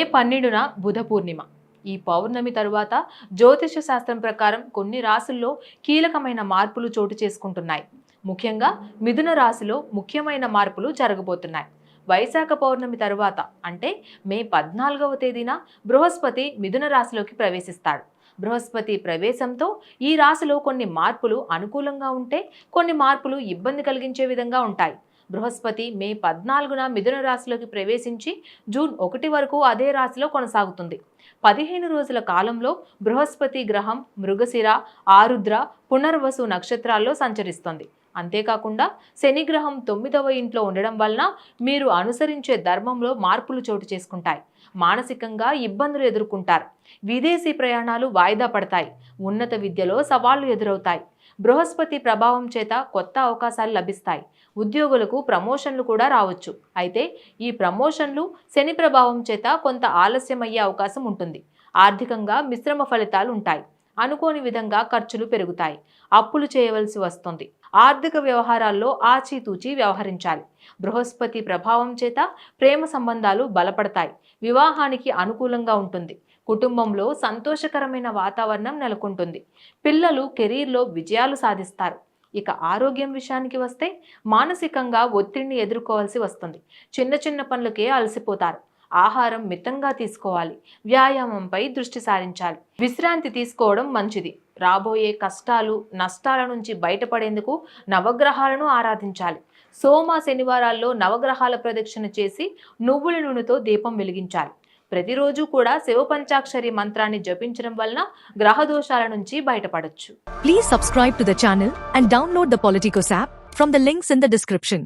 మే 12న బుధ పూర్ణిమ. ఈ పౌర్ణమి తరువాత జ్యోతిష శాస్త్రం ప్రకారం కొన్ని రాశుల్లో కీలకమైన మార్పులు చోటు చేసుకుంటున్నాయి. ముఖ్యంగా మిథున రాశిలో ముఖ్యమైన మార్పులు జరగబోతున్నాయి. వైశాఖ పౌర్ణమి తరువాత అంటే మే 14వ తేదీన బృహస్పతి మిథున రాశిలోకి ప్రవేశిస్తాడు. బృహస్పతి ప్రవేశంతో ఈ రాశిలో కొన్ని మార్పులు అనుకూలంగా ఉంటే, కొన్ని మార్పులు ఇబ్బంది కలిగించే విధంగా ఉంటాయి. బృహస్పతి మే 14న మిథున రాశిలోకి ప్రవేశించి జూన్ 1 వరకు అదే రాశిలో కొనసాగుతుంది. 15 రోజుల కాలంలో బృహస్పతి గ్రహం మృగశిర, ఆరుద్ర, పునర్వసు నక్షత్రాల్లో సంచరిస్తుంది. అంతేకాకుండా శని గ్రహం 9వ ఇంట్లో ఉండడం వలన మీరు అనుసరించే ధర్మంలో మార్పులు చోటు చేసుకుంటాయి. మానసికంగా ఇబ్బందులు ఎదుర్కొంటారు. విదేశీ ప్రయాణాలు వాయిదా పడతాయి. ఉన్నత విద్యలో సవాళ్లు ఎదురవుతాయి. బృహస్పతి ప్రభావం చేత కొత్త అవకాశాలు లభిస్తాయి. ఉద్యోగులకు ప్రమోషన్లు కూడా రావచ్చు. అయితే ఈ ప్రమోషన్లు శని ప్రభావం చేత కొంత ఆలస్యమయ్యే అవకాశం ఉంటుంది. ఆర్థికంగా మిశ్రమ ఫలితాలు ఉంటాయి. అనుకోని విధంగా ఖర్చులు పెరుగుతాయి. అప్పులు చేయవలసి వస్తుంది. ఆర్థిక వ్యవహారాల్లో ఆచితూచి వ్యవహరించాలి. బృహస్పతి ప్రభావం చేత ప్రేమ సంబంధాలు బలపడతాయి. వివాహానికి అనుకూలంగా ఉంటుంది. కుటుంబంలో సంతోషకరమైన వాతావరణం నెలకొంటుంది. పిల్లలు కెరీర్లో విజయాలు సాధిస్తారు. ఇక ఆరోగ్యం విషయానికి వస్తే మానసికంగా ఒత్తిడిని ఎదుర్కోవాల్సి వస్తుంది. చిన్న చిన్న పనులకే అలసిపోతారు. ఆహారం మితంగా తీసుకోవాలి. వ్యాయామంపై దృష్టి సారించాలి. విశ్రాంతి తీసుకోవడం మంచిది. రాబోయే కష్టాలు, నష్టాల నుంచి బయటపడేందుకు నవగ్రహాలను ఆరాధించాలి. సోమ, శనివారాల్లో నవగ్రహాల ప్రదక్షిణ చేసి నువ్వుల నూనెతో దీపం వెలిగించాలి. ప్రతిరోజు కూడా శివ పంచాక్షరి మంత్రాన్ని జపించడం వలన గ్రహ దోషాల నుంచి బయటపడొచ్చు. Please subscribe to the channel and download the Politicos app from the links in the description.